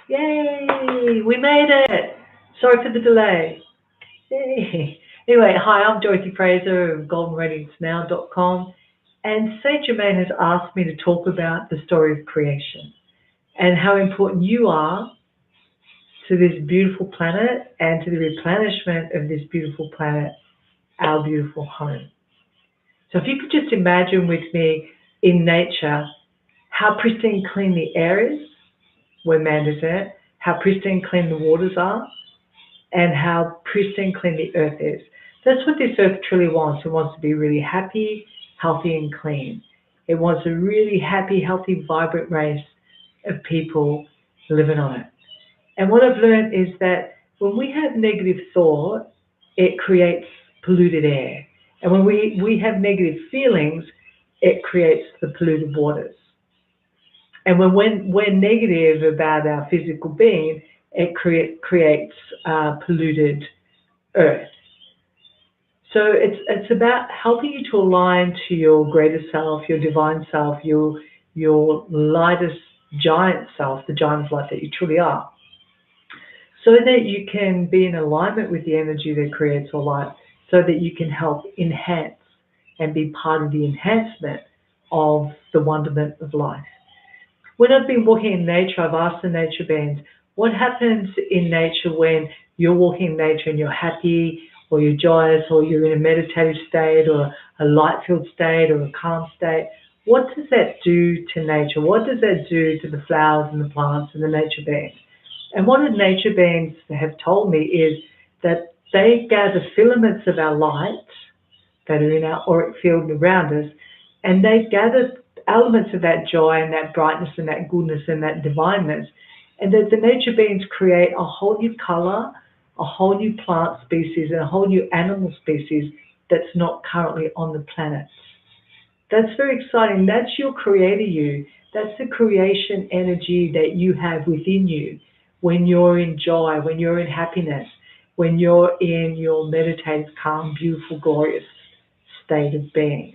Yay! We made it! Sorry for the delay. Yay! Anyway, hi, I'm Dorothy Fraser of goldenradiancenow.com, and Saint Germain has asked me to talk about the story of creation and how important you are to this beautiful planet and to the replenishment of this beautiful planet, our beautiful home. So if you could just imagine with me in nature how pristine clean the air is when man is in it, how pristine clean the waters are, and how pristine clean the earth is. That's what this earth truly wants. It wants to be really happy, healthy, and clean. It wants a really happy, healthy, vibrant race of people living on it. And what I've learned is that when we have negative thought, it creates polluted air. And when we have negative feelings, it creates the polluted waters. And when we're negative about our physical being, it creates polluted earth. So it's about helping you to align to your greater self, your divine self, your lightest giant self, the giant of light that you truly are, so that you can be in alignment with the energy that creates all life, so that you can help enhance and be part of the enhancement of the wonderment of life. When I've been walking in nature, I've asked the nature beings, what happens in nature when you're walking in nature and you're happy or you're joyous or you're in a meditative state or a light-filled state or a calm state? What does that do to nature? What does that do to the flowers and the plants and the nature beings? And what the nature beings have told me is that they gather filaments of our light that are in our auric field around us, and they gather elements of that joy and that brightness and that goodness and that divineness, and that the nature beings create a whole new color, a whole new plant species, and a whole new animal species that's not currently on the planet. That's very exciting. That's your creator you. That's the creation energy that you have within you when you're in joy, when you're in happiness, when you're in your meditative, calm, beautiful, glorious state of being.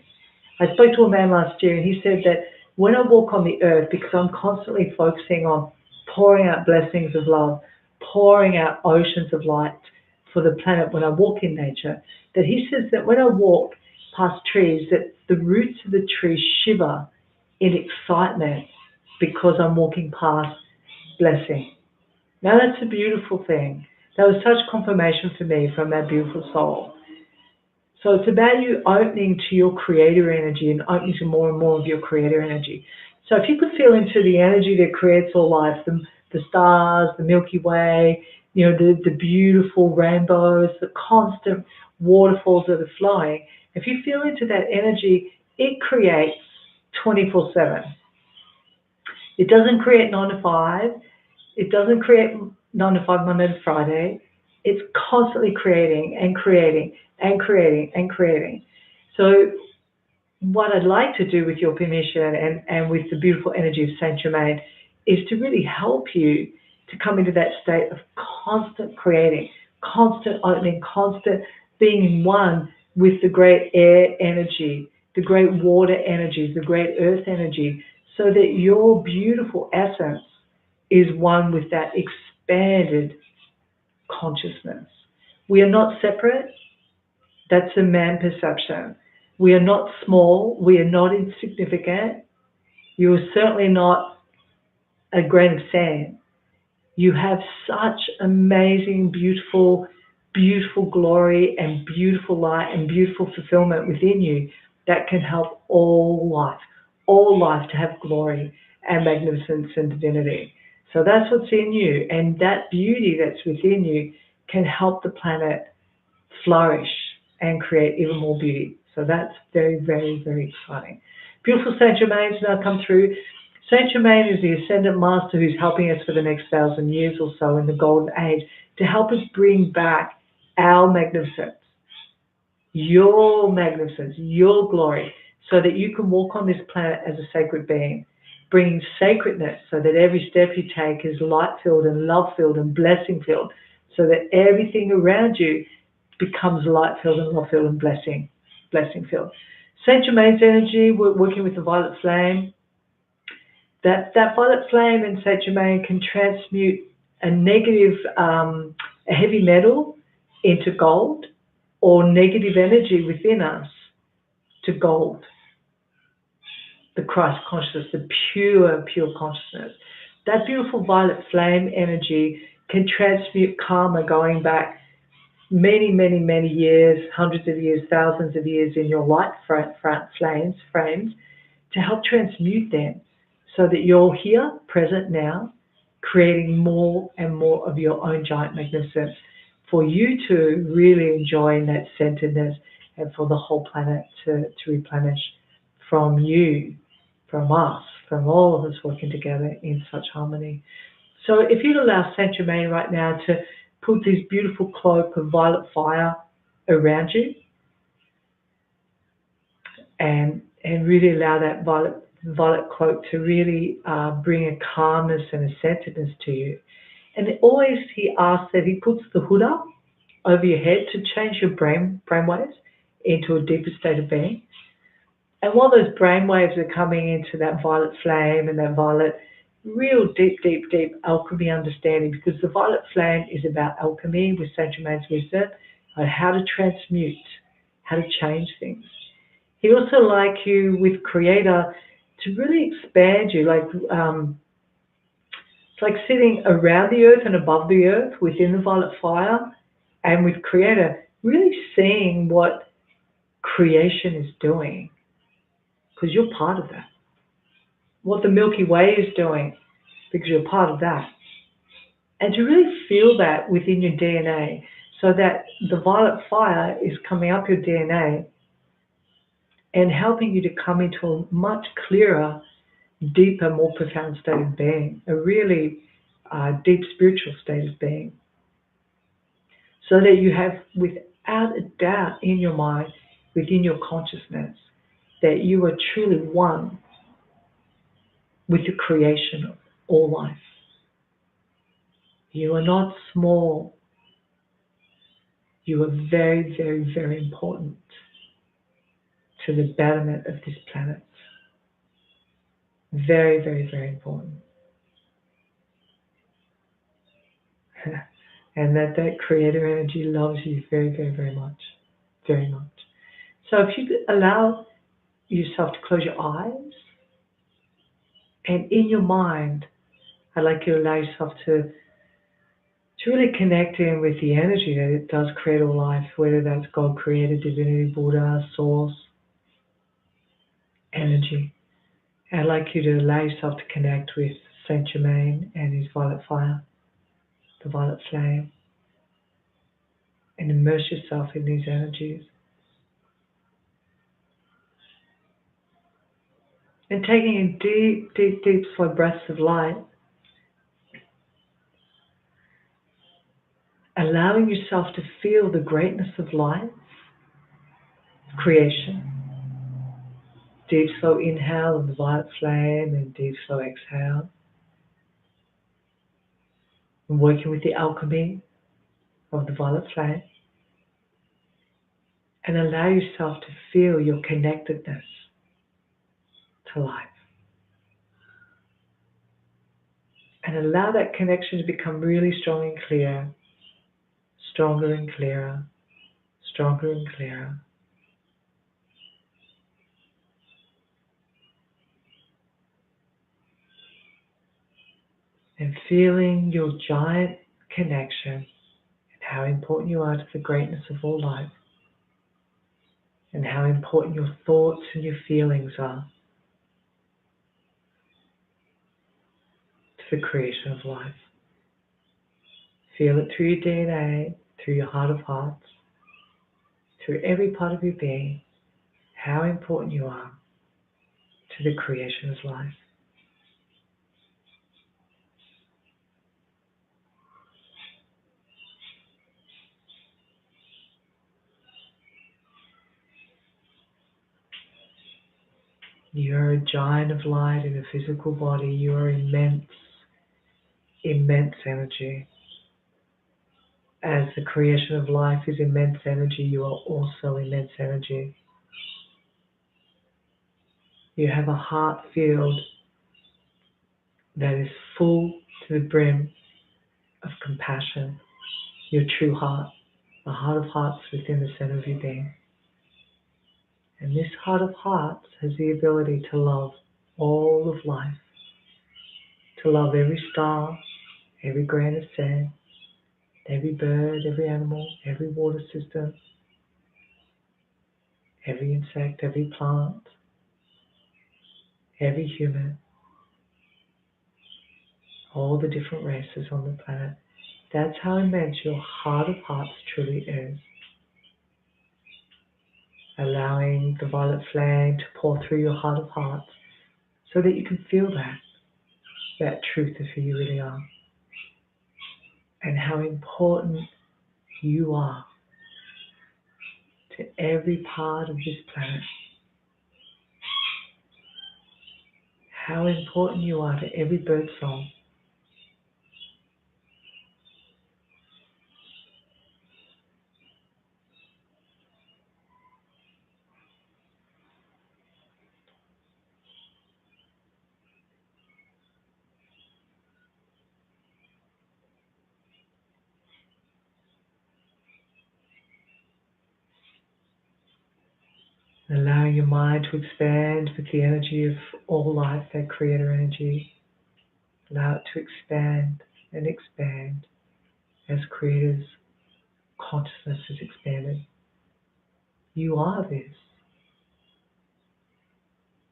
I spoke to a man last year and he said that when I walk on the earth, because I'm constantly focusing on pouring out blessings of love, pouring out oceans of light for the planet when I walk in nature, that he says that when I walk past trees, that the roots of the trees shiver in excitement because I'm walking past blessing. Now that's a beautiful thing. That was such confirmation for me from that beautiful soul. So it's about you opening to your creator energy and opening to more and more of your creator energy. So if you could feel into the energy that creates all life, the stars, the Milky Way, you know, the beautiful rainbows, the constant waterfalls that are flowing, if you feel into that energy, it creates 24/7. It doesn't create 9 to 5. It doesn't create 9 to 5 Monday to Friday. It's constantly creating and creating and creating and creating. So what I'd like to do with your permission and with the beautiful energy of Saint Germain is to really help you to come into that state of constant creating, constant opening, constant being in one with the great air energy, the great water energies, the great earth energy, so that your beautiful essence is one with that expanded consciousness. We are not separate. That's a man perception. We are not small. We are not insignificant. You are certainly not a grain of sand. You have such amazing, beautiful, beautiful glory and beautiful light and beautiful fulfillment within you that can help all life to have glory and magnificence and divinity. So that's what's in you, and that beauty that's within you can help the planet flourish and create even more beauty. So that's very, very, very exciting. Beautiful Saint Germain's now come through. Saint Germain is the Ascendant Master who's helping us for the next 1,000 years or so in the Golden Age to help us bring back our magnificence, your magnificence, your glory, so that you can walk on this planet as a sacred being, bringing sacredness so that every step you take is light-filled and love-filled and blessing-filled, so that everything around you becomes light-filled and love-filled and blessing-filled. Saint Germain's energy, we're working with the violet flame. That violet flame in Saint Germain can transmute a negative, a heavy metal into gold, or negative energy within us to gold. The Christ consciousness, the pure consciousness. That beautiful violet flame energy can transmute karma going back many years, hundreds of years, thousands of years in your light frames to help transmute them so that you're here, present now, creating more and more of your own giant magnificence for you to really enjoy in that centeredness, and for the whole planet to replenish from you, from us, from all of us working together in such harmony. So if you'd allow Saint Germain right now to put this beautiful cloak of violet fire around you, and really allow that violet cloak to really bring a calmness and a centeredness to you. And always he asks that he puts the hood up over your head to change your brainwaves into a deeper state of being. And while those brainwaves are coming into that violet flame and that violet, real deep alchemy understanding, because the violet flame is about alchemy with Saint Germain's wisdom on how to transmute, how to change things. He'd also like you with Creator to really expand you, like it's like sitting around the earth and above the earth within the violet fire, and with Creator really seeing what creation is doing, because you're part of that. What the Milky Way is doing, because you're part of that. And to really feel that within your DNA, so that the violet fire is coming up your DNA and helping you to come into a much clearer, deeper, more profound state of being, a really deep spiritual state of being. So that you have, without a doubt in your mind, within your consciousness, that you are truly one with the creation of all life. You are not small. You are very important to the betterment of this planet. Very important. And that creator energy loves you very much. Very much. So if you could allow yourself to close your eyes, and in your mind, I'd like you to allow yourself to really connect in with the energy that it does create all life, whether that's God, Creator, Divinity, Buddha, Source, energy. I'd like you to allow yourself to connect with Saint Germain and his violet fire, the violet flame, and immerse yourself in these energies. And taking in deep slow breaths of light, allowing yourself to feel the greatness of life, creation. Deep slow inhale of the violet flame and deep slow exhale. And working with the alchemy of the violet flame. And allow yourself to feel your connectedness to life. And allow that connection to become really strong and clear. Stronger and clearer. Stronger and clearer. And feeling your giant connection and how important you are to the greatness of all life. And how important your thoughts and your feelings are to the creation of life. Feel it through your DNA, through your heart of hearts, through every part of your being, how important you are to the creation of life. You are a giant of light in a physical body. You are immense energy. As the creation of life is immense energy, you are also immense energy. You have a heart field that is full to the brim of compassion, your true heart, the heart of hearts within the center of your being. And this heart of hearts has the ability to love all of life, to love every star, every grain of sand, every bird, every animal, every water system, every insect, every plant, every human, all the different races on the planet. That's how immense your heart of hearts truly is. Allowing the violet flame to pour through your heart of hearts so that you can feel that truth of who you really are and how important you are to every part of this planet. How important you are to every bird song. Allowing your mind to expand with the energy of all life, that creator energy. Allow it to expand and expand as creator's consciousness is expanded. You are this.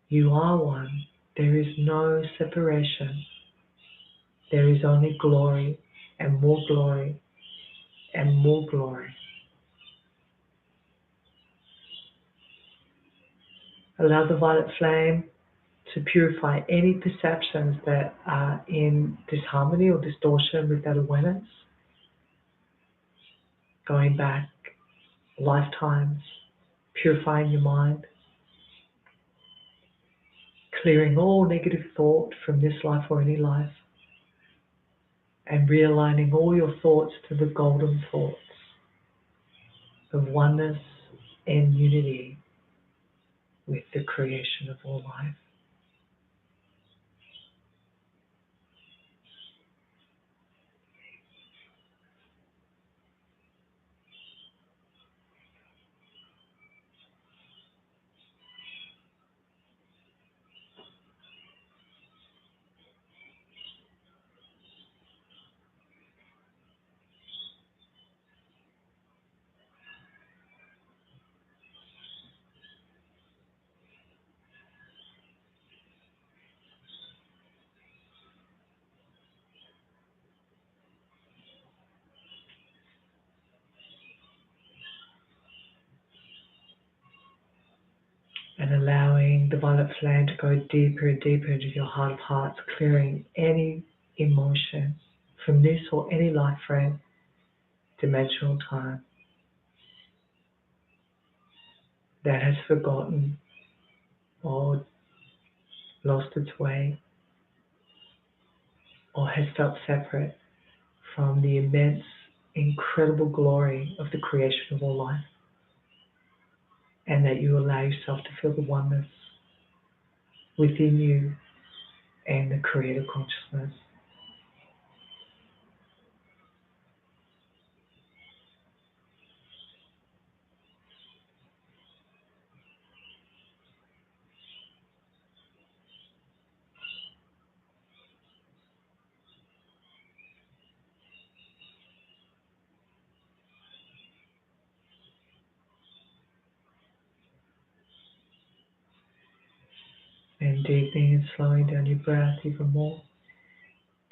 You are one. There is no separation. There is only glory and more glory and more glory. Allow the violet flame to purify any perceptions that are in disharmony or distortion with that awareness. Going back lifetimes, purifying your mind, clearing all negative thought from this life or any life, and realigning all your thoughts to the golden thoughts of oneness and unity with the creation of all life. And allowing the violet flame to go deeper and deeper into your heart of hearts, clearing any emotion from this or any life frame, dimensional time that has forgotten or lost its way or has felt separate from the immense, incredible glory of the creation of all life. And that you allow yourself to feel the oneness within you and the creator consciousness. And deepening and slowing down your breath even more.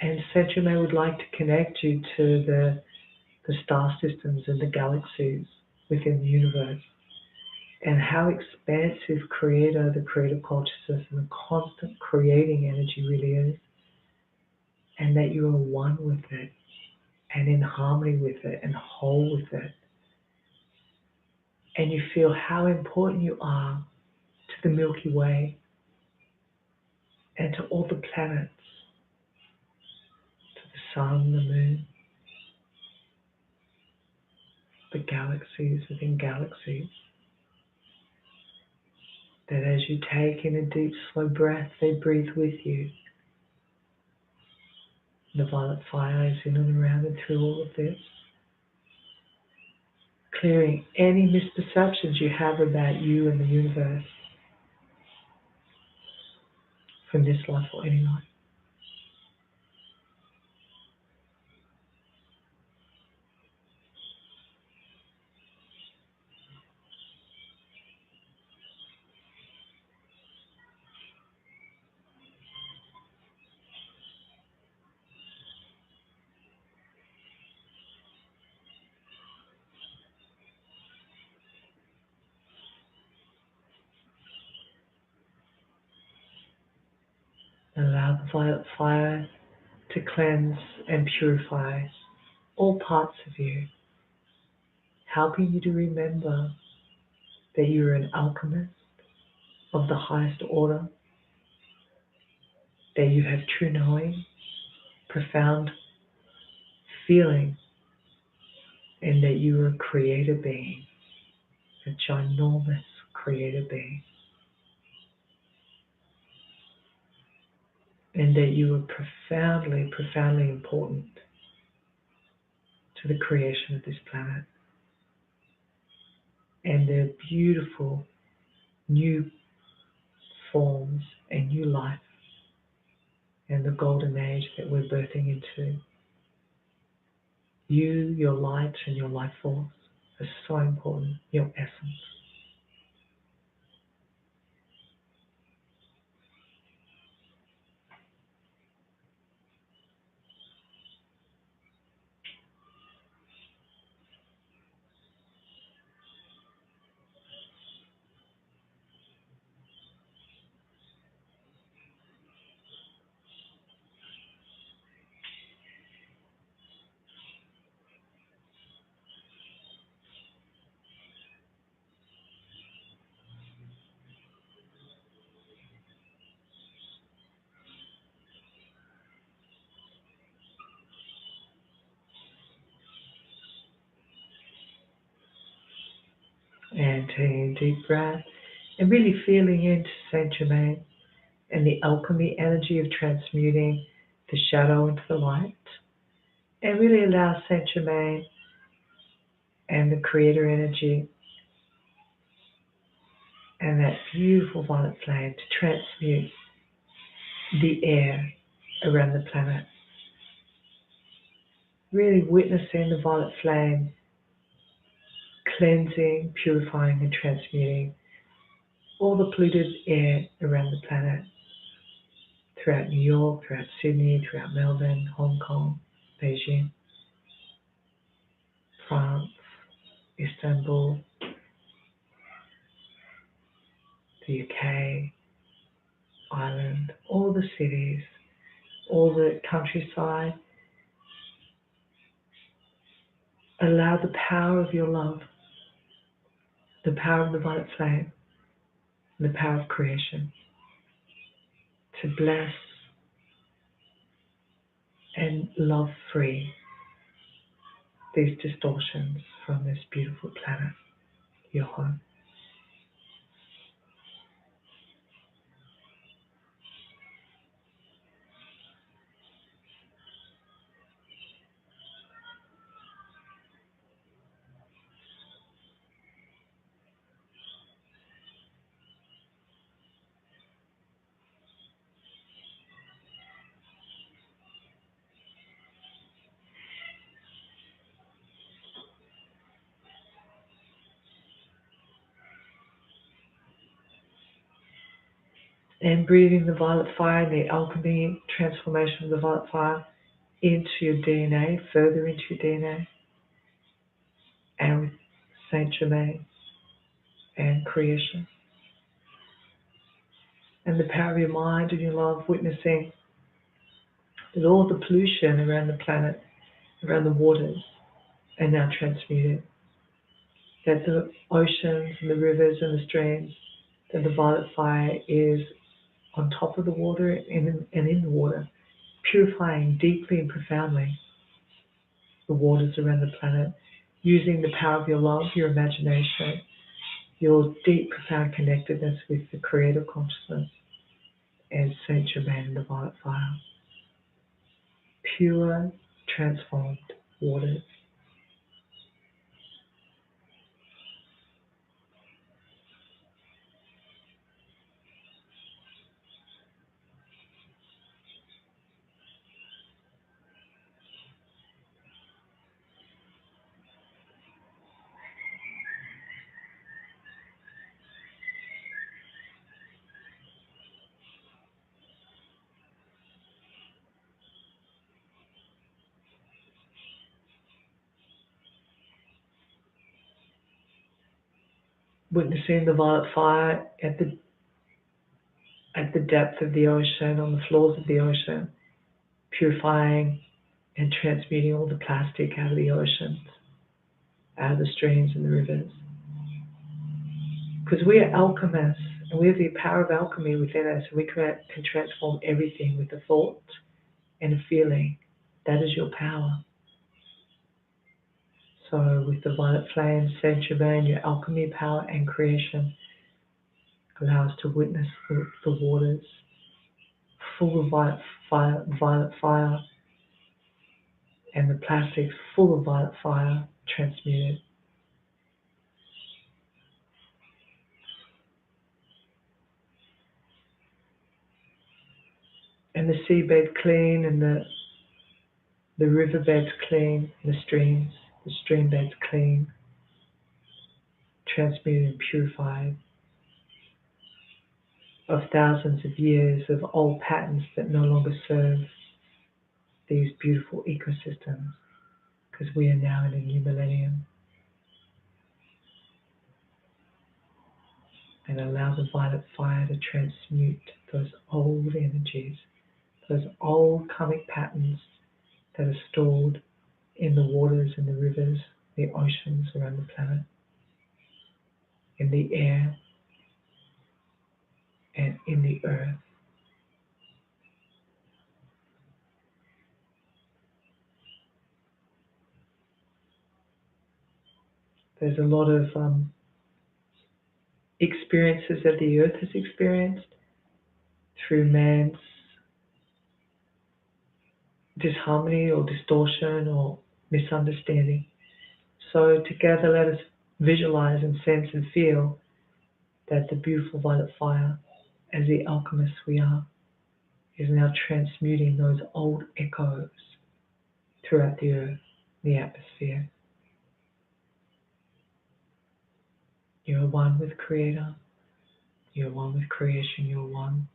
And Saint Germain would like to connect you to the star systems and the galaxies within the universe, and how expansive creator, the creative consciousness and the constant creating energy really is, and that you are one with it and in harmony with it and whole with it. And you feel how important you are to the Milky Way and to all the planets, to the sun, the moon, the galaxies within galaxies. That as you take in a deep, slow breath, they breathe with you. The violet fire is in and around and through all of this, clearing any misperceptions you have about you and the universe from this life or any life. Allow the violet fire to cleanse and purify all parts of you, helping you to remember that you are an alchemist of the highest order, that you have true knowing, profound feeling, and that you are a creator being, a ginormous creator being, and that you are profoundly, profoundly important to the creation of this planet and their beautiful new forms and new life and the golden age that we're birthing into. You, your light and your life force are so important, your essence. And taking a deep breath and really feeling into Saint Germain and the alchemy energy of transmuting the shadow into the light. And really allow Saint Germain and the creator energy and that beautiful violet flame to transmute the air around the planet. Really witnessing the violet flame cleansing, purifying and transmuting all the polluted air around the planet, throughout New York, throughout Sydney, throughout Melbourne, Hong Kong, Beijing, France, Istanbul, the UK, Ireland, all the cities, all the countryside. Allow the power of your love, the power of the violet flame, and the power of creation to bless and love free these distortions from this beautiful planet, your home. And breathing the violet fire and the alchemy transformation of the violet fire into your DNA, further into your DNA, and with Saint Germain and creation. And the power of your mind and your love, witnessing that all the pollution around the planet, around the waters, are now transmuted. That the oceans and the rivers and the streams, that the violet fire is on top of the water and in the water, purifying deeply and profoundly the waters around the planet, using the power of your love, your imagination, your deep, profound connectedness with the creative consciousness and Saint Germain and the violet fire, pure, transformed waters. Witnessing the violet fire at the depth of the ocean, on the floors of the ocean, purifying and transmuting all the plastic out of the oceans, out of the streams and the rivers. Because we are alchemists, and we have the power of alchemy within us. We can transform everything with a thought and a feeling. That is your power. So with the violet flame, Saint Germain, your alchemy, power and creation allow us to witness the waters full of violet fire, and the plastics full of violet fire transmuted. And the seabed clean, and the riverbeds clean, and the stream beds clean, transmuted and purified of thousands of years of old patterns that no longer serve these beautiful ecosystems, because we are now in a new millennium. And allow the violet fire to transmute those old energies, those old karmic patterns that are stored in the waters and the rivers, the oceans around the planet, in the air and in the earth. There's a lot of experiences that the earth has experienced through man's disharmony or distortion or misunderstanding. So together let us visualize and sense and feel that the beautiful violet fire, as the alchemists we are, is now transmuting those old echoes throughout the earth, the atmosphere. You are one with Creator. You are one with creation. You are one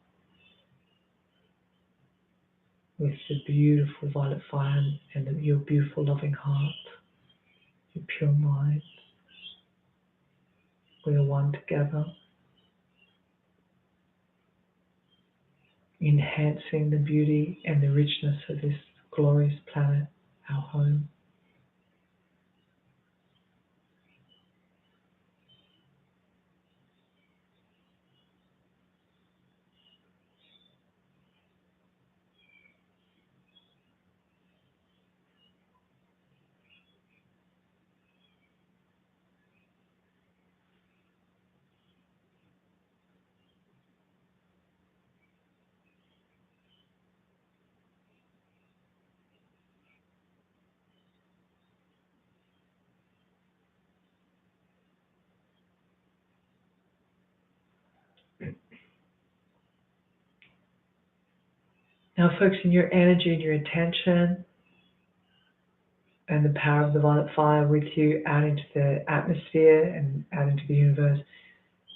with the beautiful violet fire and your beautiful loving heart, your pure mind. We are one together, enhancing the beauty and the richness of this glorious planet, our home. Now focusing your energy and your attention and the power of the violet fire with you out into the atmosphere and out into the universe,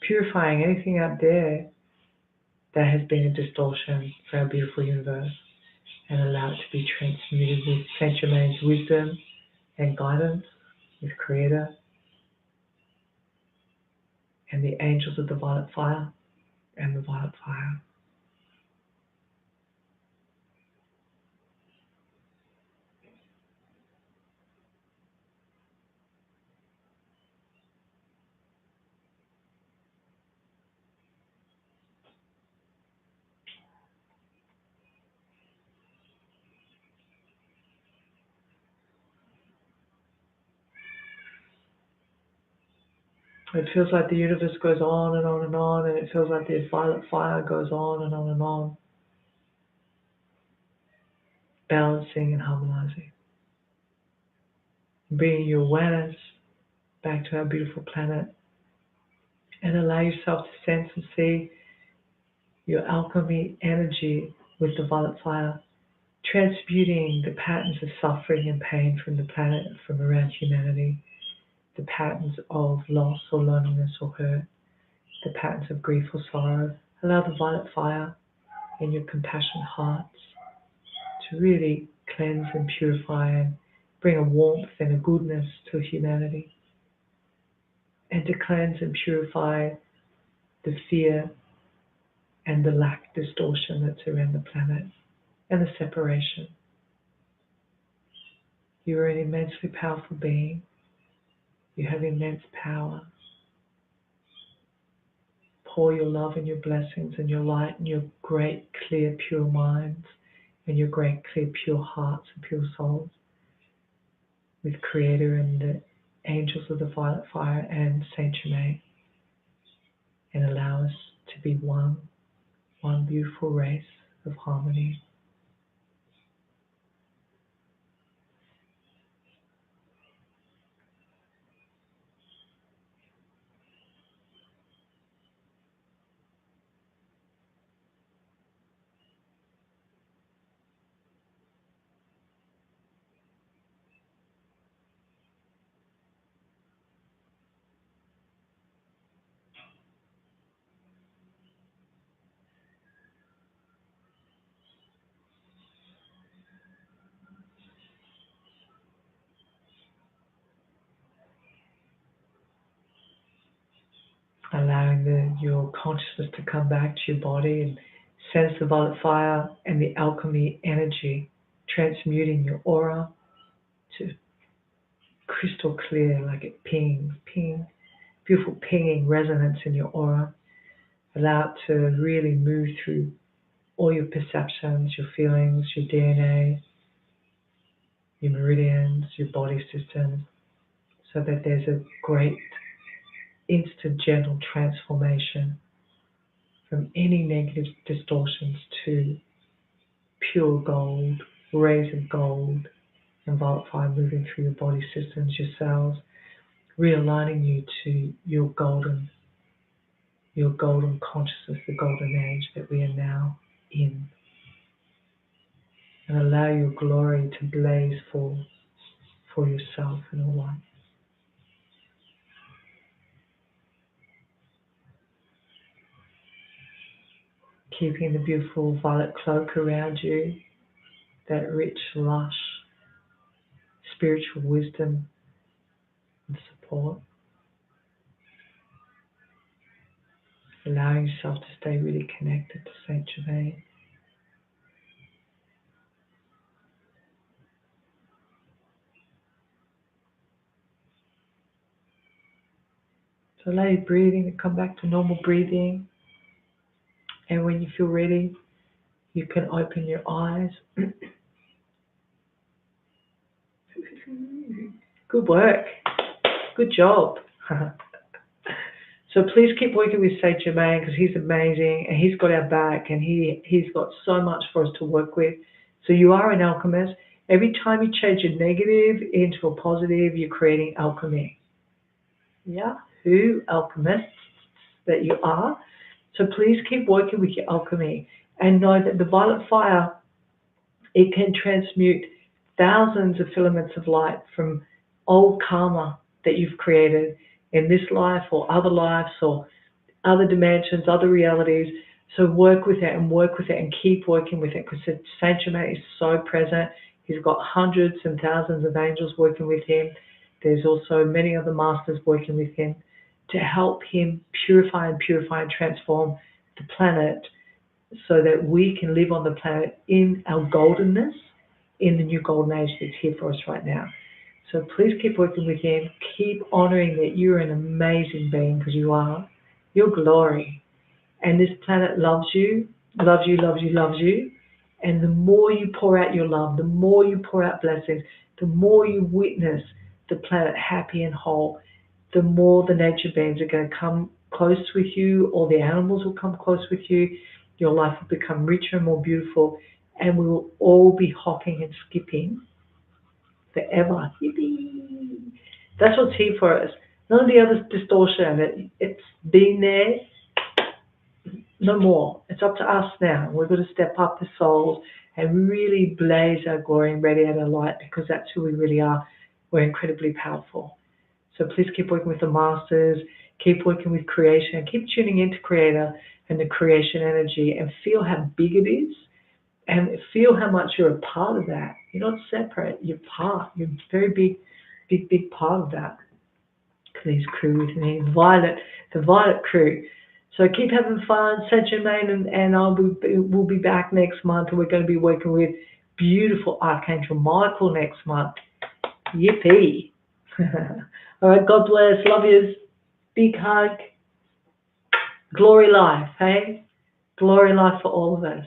purifying anything out there that has been a distortion for our beautiful universe, and allow it to be transmuted with Saint Germain's wisdom and guidance, with Creator and the angels of the violet fire and the violet fire. It feels like the universe goes on and on and on, and it feels like the violet fire goes on and on and on. balancing and harmonizing. Bringing your awareness back to our beautiful planet, and allow yourself to sense and see your alchemy energy with the violet fire, transmuting the patterns of suffering and pain from the planet, from around humanity, the patterns of loss or loneliness or hurt, the patterns of grief or sorrow. Allow the violet fire in your compassionate hearts to really cleanse and purify and bring a warmth and a goodness to humanity, and to cleanse and purify the fear and the lack distortion that's around the planet and the separation. You are an immensely powerful being. You have immense power. Pour your love and your blessings and your light and your great, clear, pure minds and your great, clear, pure hearts and pure souls with Creator and the angels of the violet fire and Saint Germain, and allow us to be one beautiful race of harmony. Allowing your consciousness to come back to your body and sense the violet fire and the alchemy energy, transmuting your aura to crystal clear, like it ping, ping, beautiful pinging resonance in your aura. Allow it to really move through all your perceptions, your feelings, your DNA, your meridians, your body system, so that there's a great instant gentle transformation from any negative distortions to pure gold, rays of gold and violet fire moving through your body systems, your cells, realigning you to your golden consciousness, the golden age that we are now in. And allow your glory to blaze for yourself and all life. Keeping the beautiful violet cloak around you, that rich, lush, spiritual wisdom and support. Allowing yourself to stay really connected to Saint Germain. So allow your breathing to come back to normal breathing. And when you feel ready, you can open your eyes. Good work. Good job. So please keep working with Saint Germain, because he's amazing and he's got our back, and he's got so much for us to work with. So you are an alchemist. Every time you change a negative into a positive, you're creating alchemy. Yeah, who alchemists that you are. So please keep working with your alchemy, and know that the violet fire, it can transmute thousands of filaments of light from old karma that you've created in this life or other lives or other dimensions, other realities. So work with it and keep working with it, because Saint Germain is so present. He's got hundreds and thousands of angels working with him. There's also many other masters working with him to help him purify and transform the planet, so that we can live on the planet in our goldenness, in the new golden age that's here for us right now. So please keep working with him. Keep honoring that you're an amazing being, because you are. Your glory. And this planet loves you, loves you, loves you, loves you. And the more you pour out your love, the more you pour out blessings, the more you witness the planet happy and whole, the more the nature beings are going to come close with you, or the animals will come close with you. Your life will become richer and more beautiful, and we will all be hopping and skipping forever. Yippee! That's what's here for us. None of the other distortion. It's been there. No more. It's up to us now. We've got to step up the souls and really blaze our glory and radiate our light, because that's who we really are. We're incredibly powerful. So please keep working with the masters, keep working with creation, keep tuning into Creator and the creation energy, and feel how big it is, and feel how much you're a part of that. You're not separate. You're part. You're a very big part of that. Please crew with me, the Violet crew. So keep having fun, Saint Germain, and we'll be back next month, and we're going to be working with beautiful Archangel Michael next month. Yippee! All right, God bless, love yous, big hug, glory life, hey? Glory life for all of us.